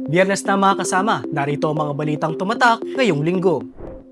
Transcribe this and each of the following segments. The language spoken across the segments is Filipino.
Biyernes na mga kasama, narito ang mga balitang tumatak ngayong linggo.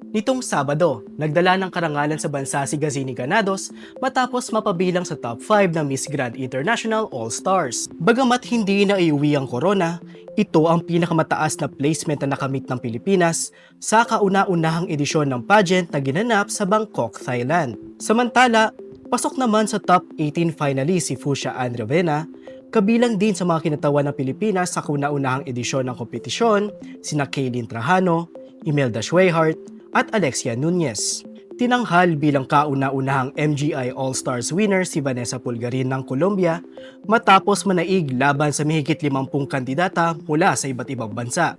Nitong Sabado, nagdala ng karangalan sa bansa si Gazini Ganados matapos mapabilang sa top 5 ng Miss Grand International All-Stars. Bagamat hindi na iuwi ang corona, ito ang pinakamataas na placement na nakamit ng Pilipinas sa kauna-unahang edisyon ng pageant na ginanap sa Bangkok, Thailand. Samantala, pasok naman sa top 18 finalist si Fusia Ann Ravena, kabilang din sa mga kinatawan ng Pilipinas sa kauna-unahang edisyon ng kompetisyon sina Kaylin Trajano, Imelda Schweighart, at Alexia Nunez. Tinanghal bilang kauna-unahang MGI All-Stars winner si Vanessa Pulgarin ng Colombia matapos manaig laban sa mahigit 50 kandidata mula sa iba't ibang bansa.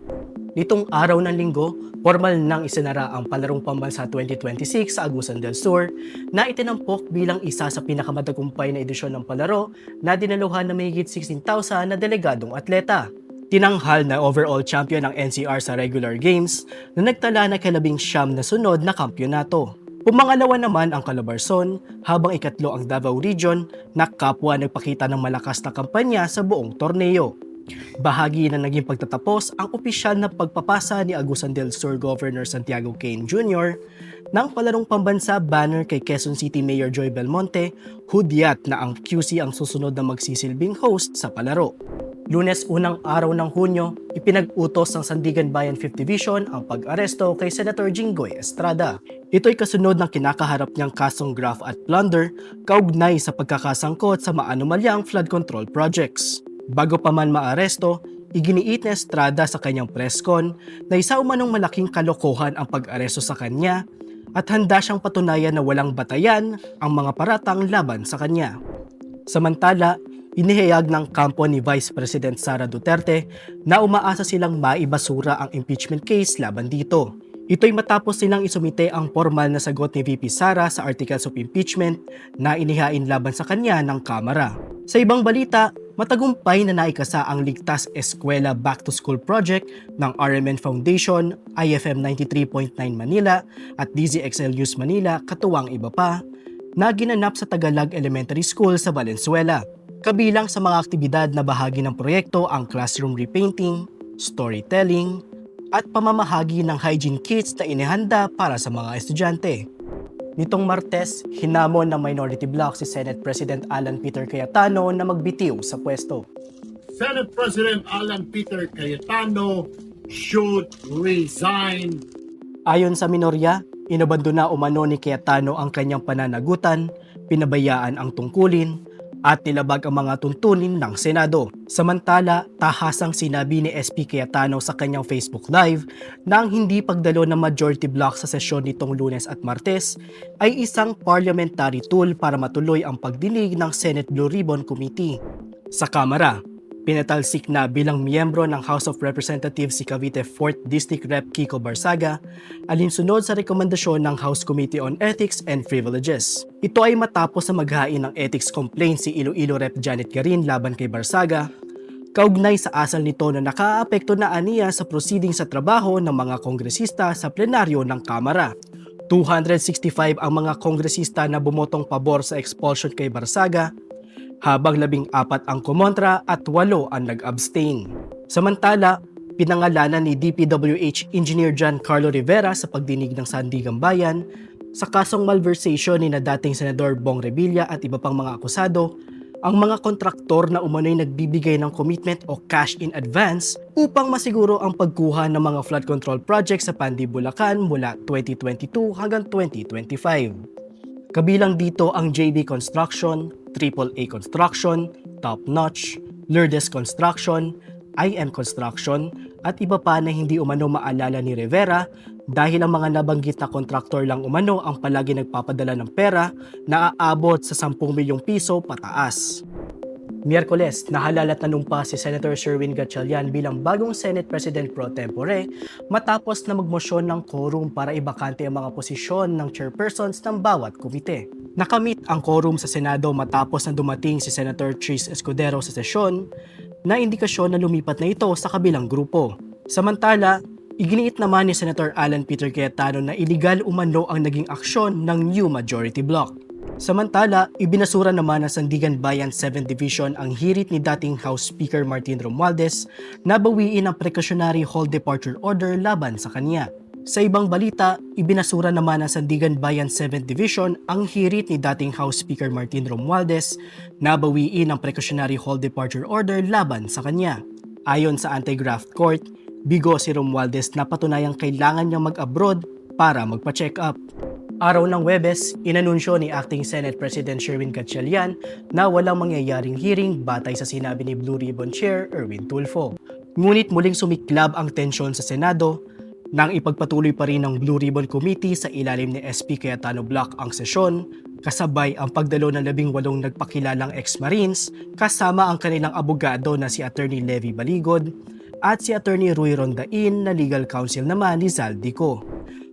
Nitong araw ng linggo, formal nang isinara ang Palarong Pambansa 2026 sa Agusan del Sur na itinampok bilang isa sa pinakamatagumpay na edisyon ng palaro na dinaluhan ng mahigit 16,000 na delegadong atleta. Tinanghal na overall champion ng NCR sa regular games na nagtala na kalabing-siyam na sunod na kampyonato. Pumangalawa naman ang Calabarzon habang ikatlo ang Davao Region na kapwa nagpakita ng malakas na kampanya sa buong torneo. Bahagi na naging pagtatapos ang opisyal na pagpapasa ni Agusan del Sur Governor Santiago Cain Jr. ng Palarong Pambansa banner kay Quezon City Mayor Joy Belmonte, hudyat na ang QC ang susunod na magsisilbing host sa palaro. Lunes unang araw ng Hunyo, ipinag-utos ng Sandigan Bayan 5th Division ang pag-aresto kay Senator Jinggoy Estrada. Ito'y kasunod ng kinakaharap niyang kasong graft at plunder kaugnay sa pagkakasangkot sa maanumalyang flood control projects. Bago pa man maaresto, iginiit ni Estrada sa kanyang presscon na isa umanong malaking kalokohan ang pag-aresto sa kanya at handa siyang patunayan na walang batayan ang mga paratang laban sa kanya. Samantala, inihayag ng kampo ni Vice President Sara Duterte na umaasa silang maibasura ang impeachment case laban dito. Ito'y matapos silang isumite ang formal na sagot ni VP Sara sa Articles of Impeachment na inihain laban sa kanya ng Kamara. Sa ibang balita, matagumpay na naikasa ang Ligtas Eskwela Back to School project ng RMN Foundation, IFM 93.9 Manila at DZXL News Manila katuwang iba pa na ginanap sa Tagalog Elementary School sa Valenzuela. Kabilang sa mga aktibidad na bahagi ng proyekto ang classroom repainting, storytelling, at pamamahagi ng hygiene kits na inihanda para sa mga estudyante. Nitong Martes, hinamon ng Minority Bloc si Senate President Alan Peter Cayetano na magbitiw sa pwesto. Senate President Alan Peter Cayetano should resign. Ayon sa minorya, inabandona umano ni Cayetano ang kanyang pananagutan, pinabayaan ang tungkulin, at nilabag ang mga tuntunin ng Senado. Samantala, tahasang sinabi ni SP Cayetano sa kanyang Facebook Live na ang hindi pagdalo ng majority block sa sesyon nitong Lunes at Martes ay isang parliamentary tool para matuloy ang pagdinig ng Senate Blue Ribbon Committee. Sa Kamara, pinatalsik na bilang miyembro ng House of Representatives si Cavite 4th District Rep Kiko Barsaga alinsunod sa rekomendasyon ng House Committee on Ethics and Privileges. Ito ay matapos na maghain ng ethics complaint si Iloilo Rep Janet Garin laban kay Barsaga, kaugnay sa asal nito na nakaapekto na aniya sa proceeding sa trabaho ng mga kongresista sa plenaryo ng Kamara. 265 ang mga kongresista na bumotong pabor sa expulsion kay Barsaga, habang 14 ang kumontra at 8 ang nag-abstain. Samantala, pinangalanan ni DPWH Engineer John Carlo Rivera sa pagdinig ng Sandigan Bayan sa kasong malversation ni na dating Senador Bong Revilla at iba pang mga akusado ang mga kontraktor na umano'y nagbibigay ng commitment o cash in advance upang masiguro ang pagkuha ng mga flood control projects sa Pandi, Bulacan mula 2022 hanggang 2025. Kabilang dito ang JB Construction, AAA Construction, Top Notch, Lourdes Construction, IM Construction at iba pa na hindi umano maalala ni Rivera dahil ang mga nabanggit na kontraktor lang umano ang palagi nagpapadala ng pera na aabot sa 10 milyong piso pataas. Miyerkules, nahalal at nanumpa si Senator Sherwin Gatchalian bilang bagong Senate President pro tempore matapos na magmosyon ng quorum para ibakante ang mga posisyon ng chairpersons ng bawat komite. Nakamit ang quorum sa Senado matapos na dumating si Senator Tris Escudero sa sesyon na indikasyon na lumipat na ito sa kabilang grupo. Samantala, iginiit naman ni Senator Alan Peter Cayetano na iligal umano ang naging aksyon ng new majority bloc. Samantala, ibinasura naman ng Sandigan Bayan 7th Division ang hirit ni dating House Speaker Martin Romualdez na bawiin ang precautionary hold departure order laban sa kanya. Sa ibang balita, ibinasura naman ng Sandigan Bayan 7th Division ang hirit ni dating House Speaker Martin Romualdez na bawiin ang precautionary hold departure order laban sa kanya. Ayon sa Anti-Graft Court, bigo si Romualdez na patunayang kailangan niyang mag-abroad para magpa-check up. Araw ng Huwebes, inanunsyo ni Acting Senate President Sherwin Gatchalian na walang mangyayaring hearing batay sa sinabi ni Blue Ribbon Chair Erwin Tulfo. Ngunit muling sumiklab ang tensyon sa Senado nang ipagpatuloy pa rin ng Blue Ribbon Committee sa ilalim ni SP Cayetano Block ang sesyon, kasabay ang pagdalo ng 18 nagpakilalang ex-Marines kasama ang kanilang abogado na si Attorney Levi Baligod at si Attorney Rui Rondain na legal counsel naman ni Zaldico.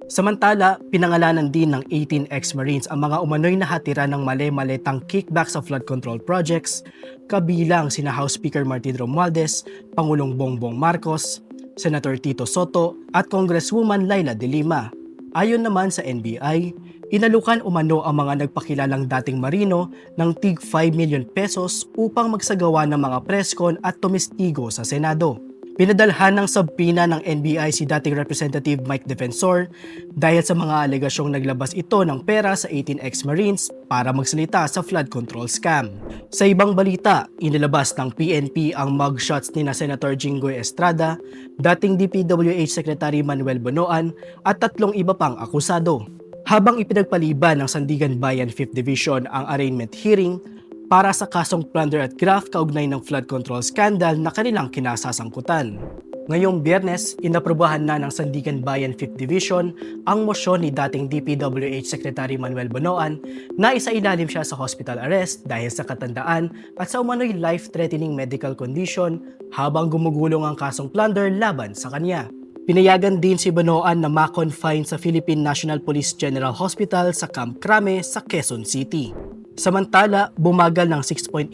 Samantala, pinangalanan din ng 18 ex-Marines ang mga umano'y nahatira ng mali-maletang kickback sa flood control projects, kabilang sina House Speaker Martin Romualdez, Pangulong Bongbong Marcos, Senator Tito Soto at Congresswoman Laila De Lima. Ayon naman sa NBI, inalukan umano ang mga nagpakilalang dating marino ng tig 5 million pesos upang magsagawa ng mga preskon at tumistigo sa Senado. Pinadalhan ng subpina ng NBI si dating Representative Mike Defensor dahil sa mga alegasyong naglabas ito ng pera sa 18 ex-Marines para magsalita sa flood control scam. Sa ibang balita, inilabas ng PNP ang mugshots ni na Senator Jinggoy Estrada, dating DPWH Secretary Manuel Bonoan at 3 iba pang akusado. Habang ipinagpaliban ng Sandigan Bayan 5th Division ang arraignment hearing, para sa kasong plunder at graft kaugnay ng flood control scandal na kanilang kinasasangkutan. Ngayong Biyernes, inaprubahan na ng Sandigan Bayan 5th Division ang mosyon ni dating DPWH Secretary Manuel Bonoan na isailalim siya sa hospital arrest dahil sa katandaan at sa umano'y life-threatening medical condition habang gumugulong ang kasong plunder laban sa kanya. Pinayagan din si Bonoan na ma-confine sa Philippine National Police General Hospital sa Camp Crame sa Quezon City. Samantala, bumagal ng 6.8%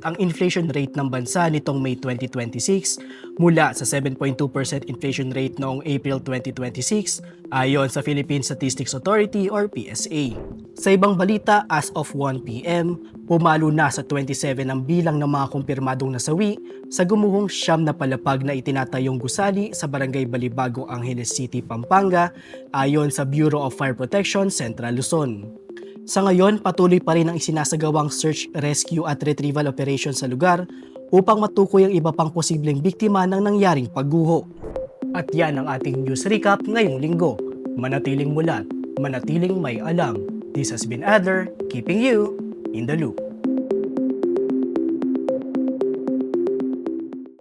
ang inflation rate ng bansa nitong May 2026 mula sa 7.2% inflation rate noong April 2026 ayon sa Philippine Statistics Authority or PSA. Sa ibang balita, as of 1 p.m., pumalo na sa 27 ang bilang ng mga kumpirmadong nasawi sa gumuhong siyam na palapag na itinatayong gusali sa Barangay Balibago, Angeles City, Pampanga ayon sa Bureau of Fire Protection, Central Luzon. Sa ngayon, patuloy pa rin ang isinasagawang search, rescue at retrieval operation sa lugar upang matukoy ang iba pang posibleng biktima ng nangyaring pagguho. At yan ang ating news recap ngayong linggo. Manatiling mulat, manatiling may alam. This has been Adler, keeping you in the loop.